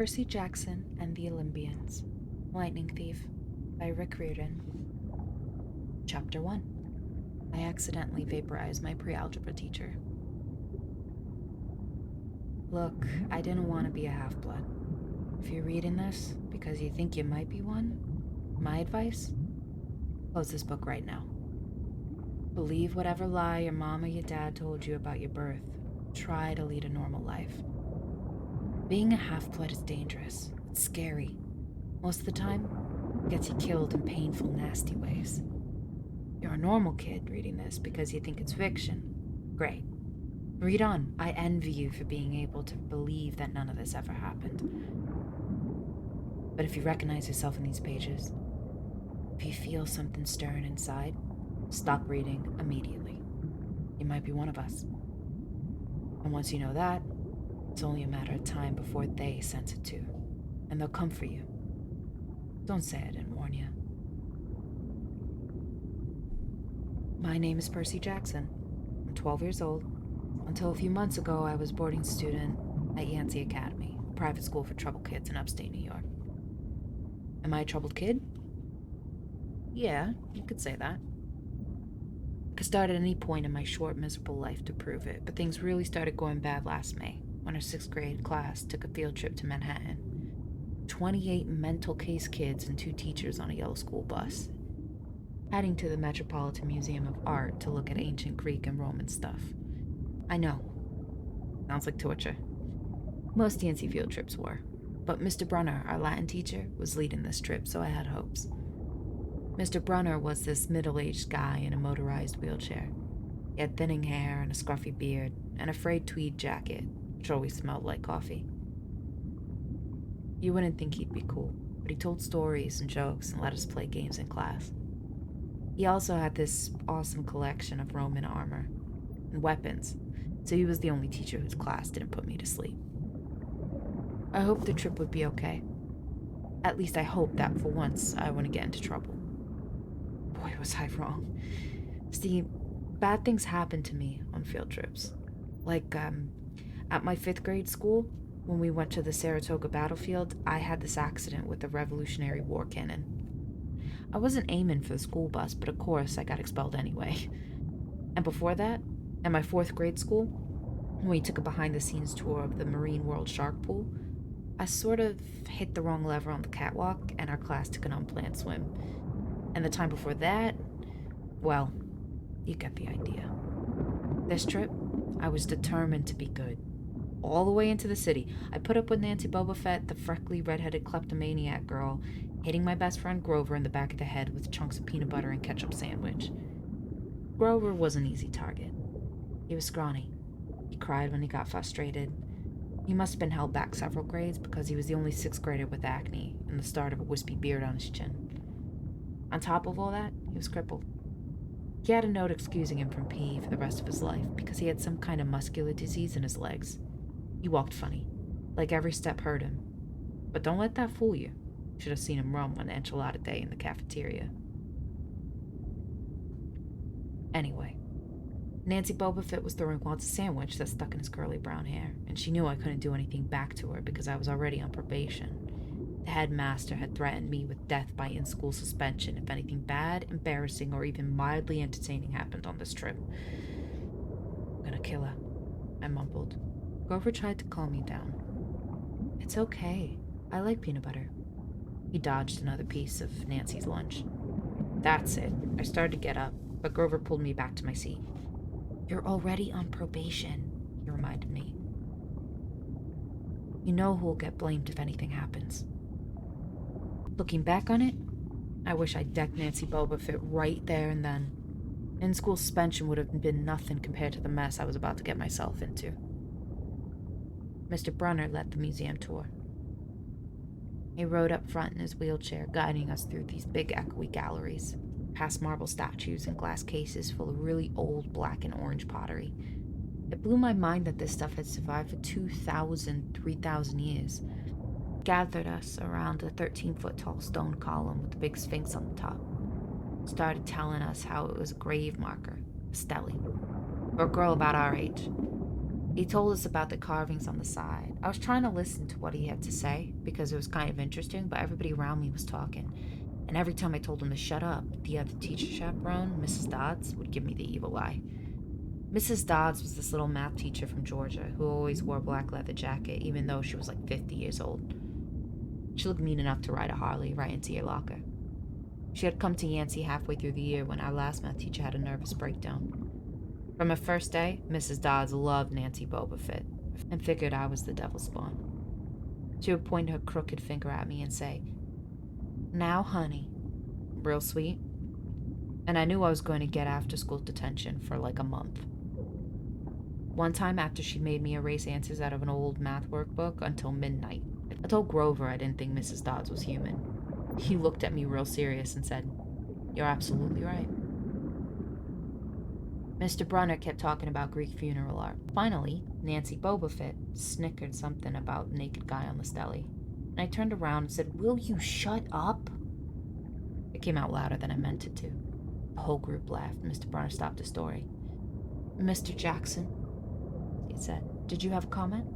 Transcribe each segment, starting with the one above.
Percy Jackson and the Olympians. Lightning Thief by Riordan. Chapter 1. I accidentally vaporized my pre-algebra teacher. Look, I didn't want to be a half-blood. If you're reading this because you think you might be one, my advice? Close this book right now. Believe whatever lie your mom or your dad told you about your birth. Try to lead a normal life. Being a half-blood is dangerous. It's scary. Most of the time, it gets you killed in painful, nasty ways. You're a normal kid reading this because you think it's fiction. Great. Read on. I envy you for being able to believe that none of this ever happened. But if you recognize yourself in these pages, if you feel something stirring inside, stop reading immediately. You might be one of us. And once you know that, it's only a matter of time before they sense it too. And they'll come for you. Don't say I didn't warn you. My name is Percy Jackson. I'm 12 years old. Until a few months ago, I was a boarding student at Yancey Academy, a private school for troubled kids in upstate New York. Am I a troubled kid? Yeah, you could say that. I could start at any point in my short, miserable life to prove it, but things really started going bad last May, when our 6th grade class took a field trip to Manhattan. 28 mental case kids and 2 teachers on a yellow school bus, heading to the Metropolitan Museum of Art to look at ancient Greek and Roman stuff. I know. Sounds like torture. Most DNC field trips were, but Mr. Brunner, our Latin teacher, was leading this trip, so I had hopes. Mr. Brunner was this middle-aged guy in a motorized wheelchair. He had thinning hair and a scruffy beard, and a frayed tweed jacket, which always smelled like coffee. You wouldn't think he'd be cool, but he told stories and jokes and let us play games in class. He also had this awesome collection of Roman armor and weapons, so he was the only teacher whose class didn't put me to sleep. I hoped the trip would be okay. At least I hoped that for once I wouldn't get into trouble. Boy, was I wrong. See, bad things happen to me on field trips. Like, at my 5th grade school, when we went to the Saratoga battlefield, I had this accident with a Revolutionary War cannon. I wasn't aiming for the school bus, but of course I got expelled anyway. And before that, at my 4th grade school, when we took a behind-the-scenes tour of the Marine World Shark Pool, I sort of hit the wrong lever on the catwalk, and our class took an unplanned swim. And the time before that, well, you get the idea. This trip, I was determined to be good. All the way into the city, I put up with Nancy Boba Fett, the freckly, redheaded kleptomaniac girl, hitting my best friend Grover in the back of the head with chunks of peanut butter and ketchup sandwich. Grover was an easy target. He was scrawny. He cried when he got frustrated. He must have been held back several grades because he was the only 6th grader with acne and the start of a wispy beard on his chin. On top of all that, he was crippled. He had a note excusing him from PE for the rest of his life because he had some kind of muscular disease in his legs. He walked funny, like every step hurt him. But don't let that fool you. You should have seen him run one enchilada day in the cafeteria. Anyway, Nancy Boba Fett was throwing Walt a sandwich that stuck in his curly brown hair, and she knew I couldn't do anything back to her because I was already on probation. The headmaster had threatened me with death by in-school suspension if anything bad, embarrassing, or even mildly entertaining happened on this trip. I'm gonna kill her, I mumbled. Grover tried to calm me down. It's okay. I like peanut butter. He dodged another piece of Nancy's lunch. That's it. I started to get up, but Grover pulled me back to my seat. You're already on probation, he reminded me. You know who'll get blamed if anything happens. Looking back on it, I wish I'd decked Nancy Boba Fett right there and then. In-school suspension would have been nothing compared to the mess I was about to get myself into. Mr. Brunner led the museum tour. He rode up front in his wheelchair, guiding us through these big echoey galleries, past marble statues and glass cases full of really old black and orange pottery. It blew my mind that this stuff had survived for 2,000, 3,000 years. Gathered us around a 13-foot tall stone column with the big sphinx on the top. Started telling us how it was a grave marker, a stele, for a girl about our age. He told us about the carvings on the side. I was trying to listen to what he had to say because it was kind of interesting, but everybody around me was talking. And every time I told him to shut up, the other teacher chaperone, Mrs. Dodds, would give me the evil eye. Mrs. Dodds was this little math teacher from Georgia who always wore a black leather jacket, even though she was like 50 years old. She looked mean enough to ride a Harley right into your locker. She had come to Yancey halfway through the year when our last math teacher had a nervous breakdown. From her first day, Mrs. Dodds loved Nancy Bobofit and figured I was the devil's spawn. She would point her crooked finger at me and say, "Now, honey," real sweet. And I knew I was going to get after-school detention for like a month. One time after she made me erase answers out of an old math workbook until midnight, I told Grover I didn't think Mrs. Dodds was human. He looked at me real serious and said, "You're absolutely right." Mr. Brunner kept talking about Greek funeral art. Finally, Nancy Bobofit snickered something about naked guy on the stele. And I turned around and said, "Will you shut up?" It came out louder than I meant it to. The whole group laughed. Mr. Brunner stopped his story. "Mr. Jackson," he said, "did you have a comment?"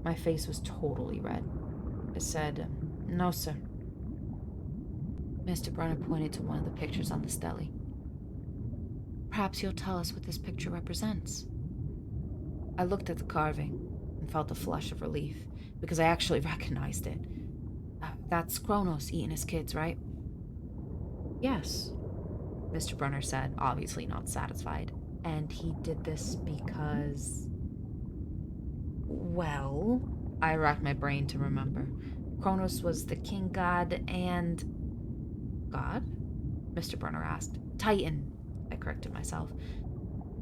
My face was totally red. I said, "No, sir." Mr. Brunner pointed to one of the pictures on the stele. "Perhaps you'll tell us what this picture represents." I looked at the carving and felt a flush of relief because I actually recognized it. That's Kronos eating his kids, right?" "Yes," Mr. Brunner said, obviously not satisfied. "And he did this because..." Well, I racked my brain to remember. Kronos was the king god and... God? Mr. Brunner asked. "Titan," I corrected myself.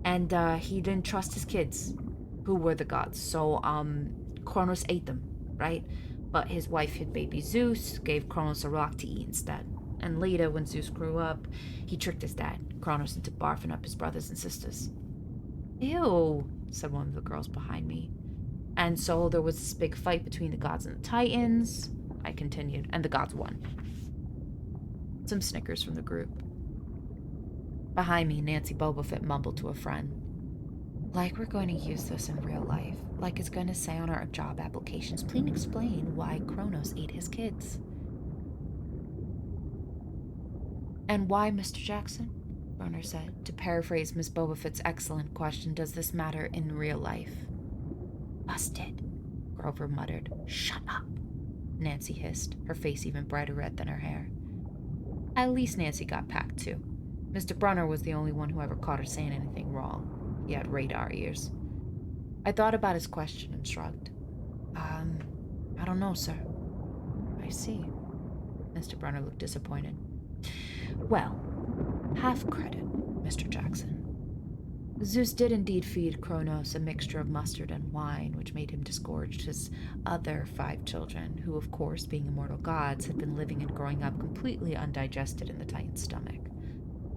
"And he didn't trust his kids, who were the gods. So, Kronos ate them, right? But his wife hid baby Zeus, gave Kronos a rock to eat instead. And later, when Zeus grew up, he tricked his dad, Kronos, into barfing up his brothers and sisters." "Ew," said one of the girls behind me. "And so there was this big fight between the gods and the Titans," I continued, "and the gods won." Some snickers from the group. Behind me, Nancy Bobofit mumbled to a friend, "Like we're going to use this in real life. Like it's going to say on our job applications, please explain why Kronos ate his kids." "And why, Mr. Jackson?" Brunner said. "To paraphrase Miss Bobofit's excellent question, does this matter in real life?" "Busted," Grover muttered. "Shut up," Nancy hissed, her face even brighter red than her hair. At least Nancy got packed too. Mr. Brunner was the only one who ever caught her saying anything wrong. He had radar ears. I thought about his question and shrugged. I don't know, sir." "I see." Mr. Brunner looked disappointed. "Well, half credit, Mr. Jackson. Zeus did indeed feed Kronos a mixture of mustard and wine, which made him disgorge his other 5 children, who, of course, being immortal gods, had been living and growing up completely undigested in the Titan's stomach.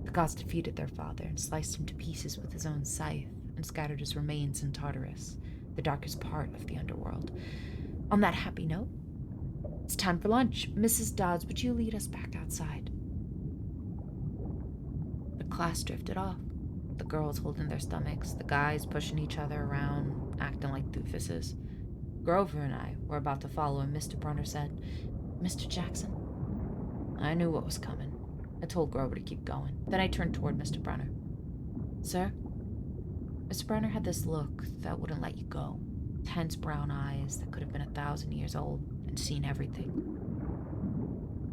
The gods defeated their father and sliced him to pieces with his own scythe and scattered his remains in Tartarus, the darkest part of the underworld. On that happy note, it's time for lunch. Mrs. Dodds, would you lead us back outside?" The class drifted off. The girls holding their stomachs, the guys pushing each other around, acting like doofuses. Grover and I were about to follow, and Mr. Brunner said, "Mr. Jackson?" I knew what was coming. I told Grover to keep going. Then I turned toward Mr. Brunner. "Sir?" Mr. Brunner had this look that wouldn't let you go. Tense brown eyes that could have been 1,000 years old and seen everything.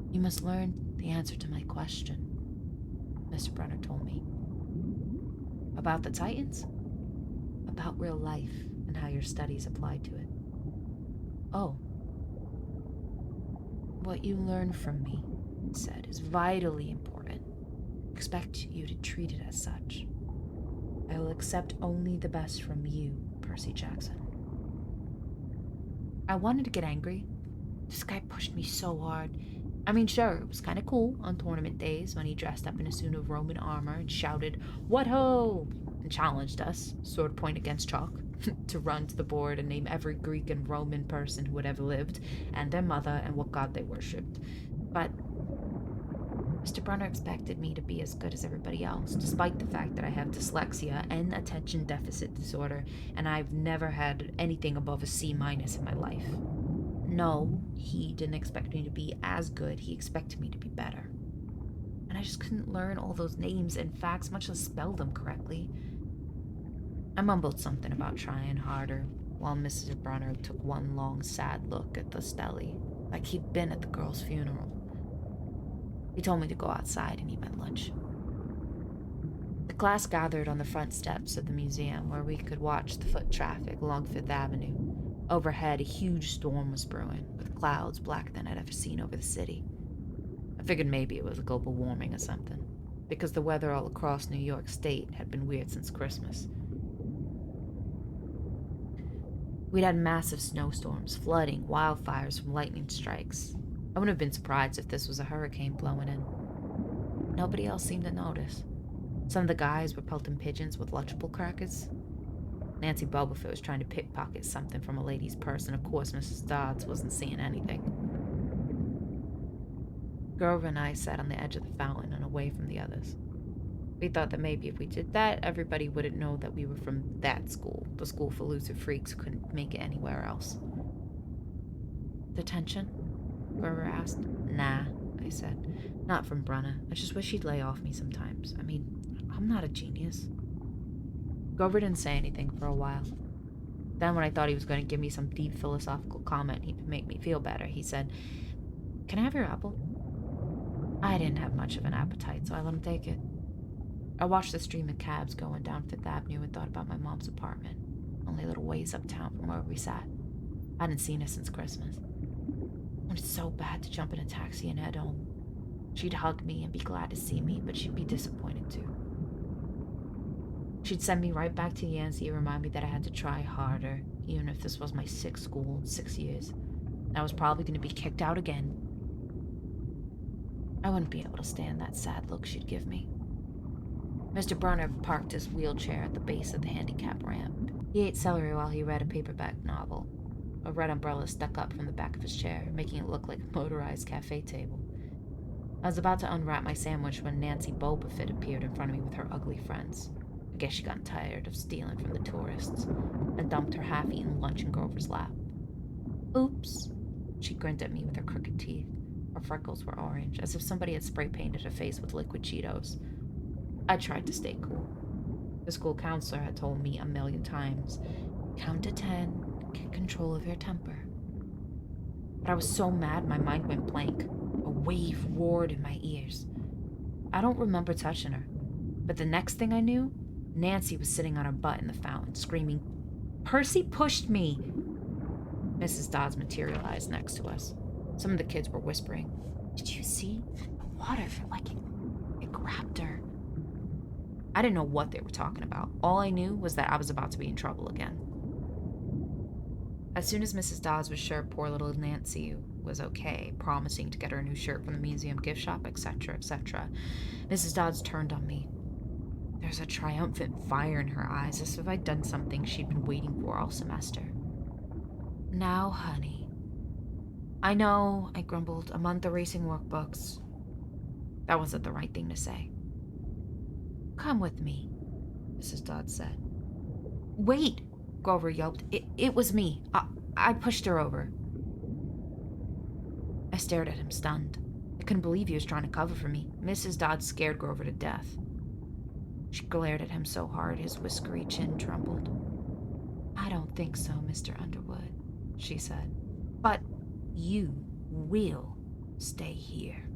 "You must learn the answer to my question," Mr. Brunner told me. "About the Titans?" "About real life and how your studies apply to it." "Oh." "What you learn from me," he said, "is vitally important. I expect you to treat it as such. I will accept only the best from you, Percy Jackson." I wanted to get angry. This guy pushed me so hard. I mean, sure, it was kind of cool on tournament days when he dressed up in a suit of Roman armor and shouted, "What ho!" and challenged us, sword point against chalk, to run to the board and name every Greek and Roman person who had ever lived, and their mother and what god they worshipped. But Mr. Brunner expected me to be as good as everybody else, despite the fact that I have dyslexia and attention deficit disorder, and I've never had anything above a C- in my life. No, he didn't expect me to be as good, he expected me to be better. And I just couldn't learn all those names and facts, much less spell them correctly. I mumbled something about trying harder, while Mrs. Brunner took one long, sad look at the stele, like he'd been at the girl's funeral. He told me to go outside and eat my lunch. The class gathered on the front steps of the museum where we could watch the foot traffic along Fifth Avenue. Overhead, a huge storm was brewing, with clouds blacker than I'd ever seen over the city. I figured maybe it was global warming or something, because the weather all across New York State had been weird since Christmas. We'd had massive snowstorms, flooding, wildfires from lightning strikes. I wouldn't have been surprised if this was a hurricane blowing in. Nobody else seemed to notice. Some of the guys were pelting pigeons with Lunchable crackers. Nancy Bobafoot was trying to pickpocket something from a lady's purse, and of course Mrs. Dodds wasn't seeing anything. Grover and I sat on the edge of the fountain and away from the others. We thought that maybe if we did that, everybody wouldn't know that we were from that school, the school for loser freaks who couldn't make it anywhere else. Detention? Grover asked. Nah, I said. Not from Brunner. I just wish he'd lay off me sometimes. I mean, I'm not a genius. Grover didn't say anything for a while. Then when I thought he was going to give me some deep philosophical comment he'd make me feel better, he said, "Can I have your apple?" I didn't have much of an appetite, so I let him take it. I watched the stream of cabs going down Fifth Avenue and thought about my mom's apartment, only a little ways uptown from where we sat. I hadn't seen her since Christmas. I wanted so bad to jump in a taxi and head home. She'd hug me and be glad to see me, but she'd be disappointed too. She'd send me right back to Yancey and remind me that I had to try harder, even if this was my sixth school in 6 years. And I was probably going to be kicked out again. I wouldn't be able to stand that sad look she'd give me. Mr. Brunner parked his wheelchair at the base of the handicap ramp. He ate celery while he read a paperback novel. A red umbrella stuck up from the back of his chair, making it look like a motorized cafe table. I was about to unwrap my sandwich when Nancy Bobafoot appeared in front of me with her ugly friends. I guess she got tired of stealing from the tourists and dumped her half-eaten lunch in Grover's lap. Oops. She grinned at me with her crooked teeth. Her freckles were orange, as if somebody had spray-painted her face with liquid Cheetos. I tried to stay cool. The school counselor had told me a million times, "Count to 10, get control of your temper." But I was so mad my mind went blank. A wave roared in my ears. I don't remember touching her, but the next thing I knew, Nancy was sitting on her butt in the fountain, screaming, "Percy pushed me!" Mrs. Dodds materialized next to us. Some of the kids were whispering, "Did you see? The water, it grabbed her." I didn't know what they were talking about. All I knew was that I was about to be in trouble again. As soon as Mrs. Dodds was sure poor little Nancy was okay, promising to get her a new shirt from the museum gift shop, etc., etc., Mrs. Dodds turned on me. There was a triumphant fire in her eyes, as if I'd done something she'd been waiting for all semester. "Now, honey." "I know," I grumbled, "a month erasing workbooks." That wasn't the right thing to say. "Come with me," Mrs. Dodds said. "Wait," Grover yelped. It was me. I pushed her over." I stared at him, stunned. I couldn't believe he was trying to cover for me. Mrs. Dodds scared Grover to death. She glared at him so hard his whiskery chin trembled. "I don't think so, Mr. Underwood," she said. "But you will stay here."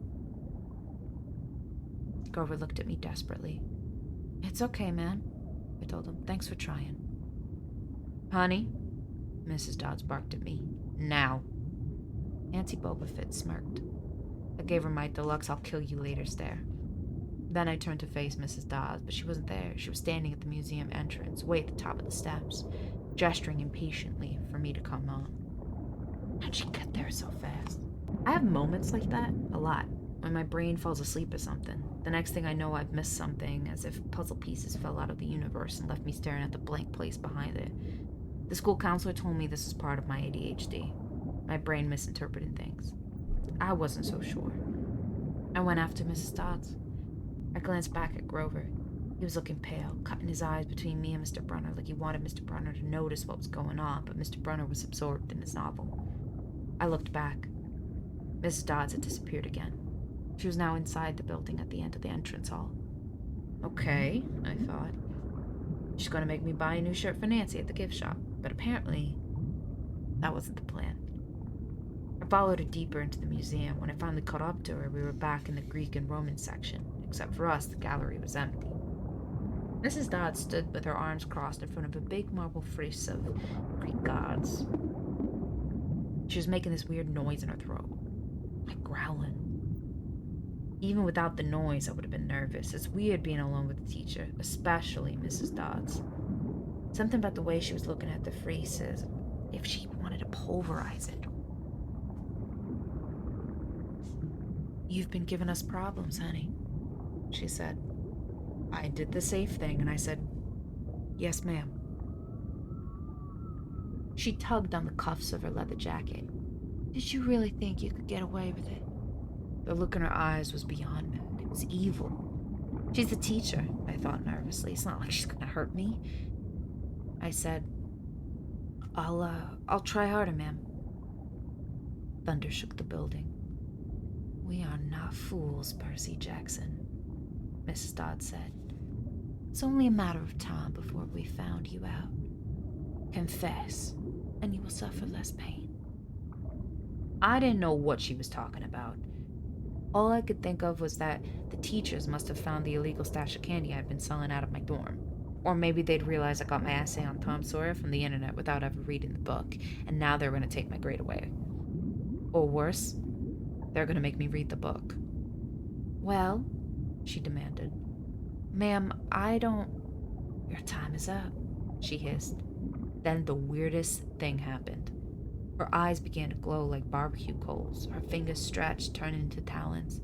Grover looked at me desperately. "It's okay, man," I told him. "Thanks for trying." "Honey," Mrs. Dodds barked at me. "Now." Nancy Bobafoot smirked. I gave her my deluxe "I'll kill you later" stare. Then I turned to face Mrs. Dodds, but she wasn't there. She was standing at the museum entrance, way at the top of the steps, gesturing impatiently for me to come on. How'd she get there so fast? I have moments like that, a lot, when my brain falls asleep at something. The next thing I know, I've missed something, as if puzzle pieces fell out of the universe and left me staring at the blank place behind it. The school counselor told me this is part of my ADHD, my brain misinterpreting things. I wasn't so sure. I went after Mrs. Dodds. I glanced back at Grover. He was looking pale, cutting his eyes between me and Mr. Brunner like he wanted Mr. Brunner to notice what was going on, but Mr. Brunner was absorbed in his novel. I looked back. Mrs. Dodds had disappeared again. She was now inside the building at the end of the entrance hall. Okay, I thought. She's going to make me buy a new shirt for Nancy at the gift shop, but apparently that wasn't the plan. I followed her deeper into the museum. When I finally caught up to her, we were back in the Greek and Roman section. Except for us, the gallery was empty. Mrs. Dodds stood with her arms crossed in front of a big marble frieze of Greek gods. She was making this weird noise in her throat, like growling. Even without the noise, I would have been nervous. It's weird being alone with the teacher, especially Mrs. Dodds. Something about the way she was looking at the friezes, if she wanted to pulverize it. "You've been giving us problems, honey," she said. I did the safe thing, and I said, "Yes, ma'am." She tugged on the cuffs of her leather jacket. "Did you really think you could get away with it?" The look in her eyes was beyond mad. It was evil. "She's a teacher," I thought nervously. "It's not like she's gonna hurt me." I said, I'll try harder, ma'am." Thunder shook the building. "We are not fools, Percy Jackson," Mrs. Dodd said. "It's only a matter of time before we found you out. Confess, and you will suffer less pain." I didn't know what she was talking about. All I could think of was that the teachers must have found the illegal stash of candy I'd been selling out of my dorm. Or maybe they'd realized I got my essay on Tom Sawyer from the internet without ever reading the book, and now they were going to take my grade away. Or worse, they're going to make me read the book. "Well," she demanded. "Ma'am, I don't—" "Your time is up," she hissed. Then the weirdest thing happened. Her eyes began to glow like barbecue coals. Her fingers stretched, turning into talons.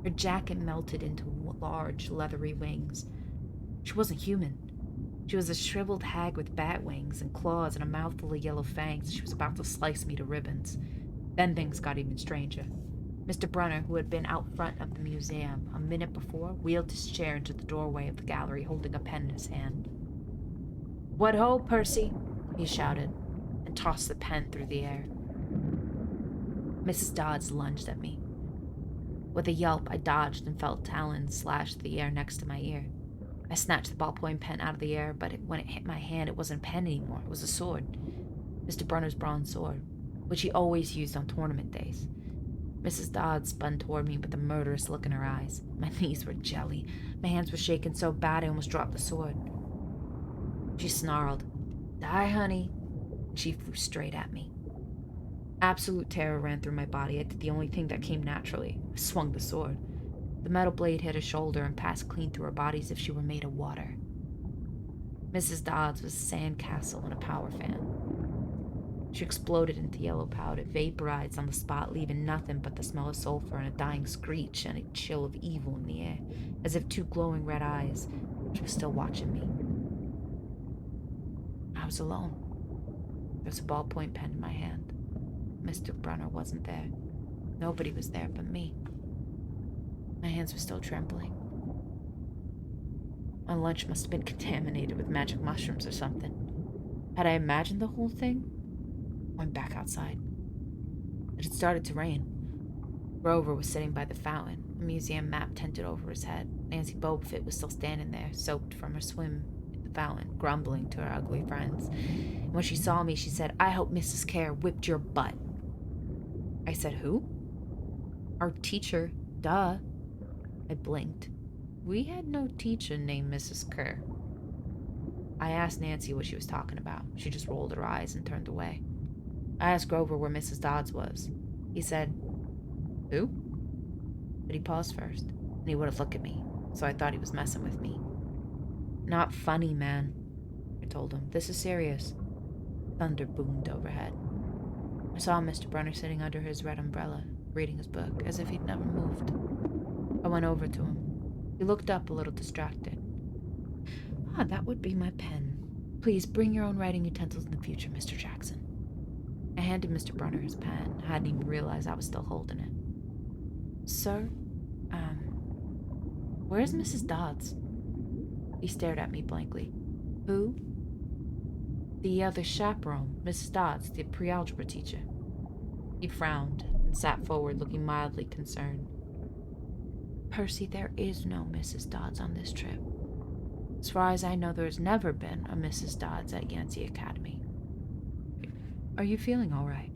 Her jacket melted into large, leathery wings. She wasn't human. She was a shriveled hag with bat wings and claws and a mouthful of yellow fangs. She was about to slice me to ribbons. Then things got even stranger. Mr. Brunner, who had been out front of the museum a minute before, wheeled his chair into the doorway of the gallery, holding a pen in his hand. "What ho, Percy!" he shouted, and tossed the pen through the air. Mrs. Dodds lunged at me. With a yelp, I dodged and felt talons slash the air next to my ear. I snatched the ballpoint pen out of the air, but when it hit my hand, it wasn't a pen anymore. It was a sword. Mr. Brunner's bronze sword, which he always used on tournament days. Mrs. Dodds spun toward me with a murderous look in her eyes. My knees were jelly. My hands were shaking so bad I almost dropped the sword. She snarled, "Die, honey," and she flew straight at me. Absolute terror ran through my body. I did the only thing that came naturally. I swung the sword. The metal blade hit her shoulder and passed clean through her body as if she were made of water. Mrs. Dodds was a sandcastle and a power fan. She exploded into yellow powder, vaporized on the spot, leaving nothing but the smell of sulfur and a dying screech and a chill of evil in the air, as if two glowing red eyes. She was still watching me. I was alone. There was a ballpoint pen in my hand. Mr. Brunner wasn't there. Nobody was there but me. My hands were still trembling. My lunch must have been contaminated with magic mushrooms or something. Had I imagined the whole thing? I went back outside. It had started to rain. Grover was sitting by the fountain, a museum map tented over his head. Nancy Bobfit was still standing there, soaked from her swim in the fountain, grumbling to her ugly friends. And when she saw me, she said, "I hope Mrs. Kerr whipped your butt." I said, "Who?" "Our teacher, duh." I blinked. We had no teacher named Mrs. Kerr. I asked Nancy what she was talking about. She just rolled her eyes and turned away. I asked Grover where Mrs. Dodds was. He said, "Who?" But he paused first, and he would have looked at me, so I thought he was messing with me. "Not funny, man," I told him. "This is serious." Thunder boomed overhead. I saw Mr. Brunner sitting under his red umbrella, reading his book, as if he'd never moved. I went over to him. He looked up a little distracted. That would be my pen. Please bring your own writing utensils in the future, Mr. Jackson." I handed Mr. Brunner his pen. I hadn't even realized I was still holding it. "Sir, Where's Mrs. Dodds? He stared at me blankly. Who? The other chaperone, Mrs. Dodds, the pre-algebra teacher. He frowned and sat forward, looking mildly concerned. Percy, there is no Mrs. Dodds on this trip. As far as I know, there has never been a Mrs. Dodds at Yancey Academy. Are you feeling all right?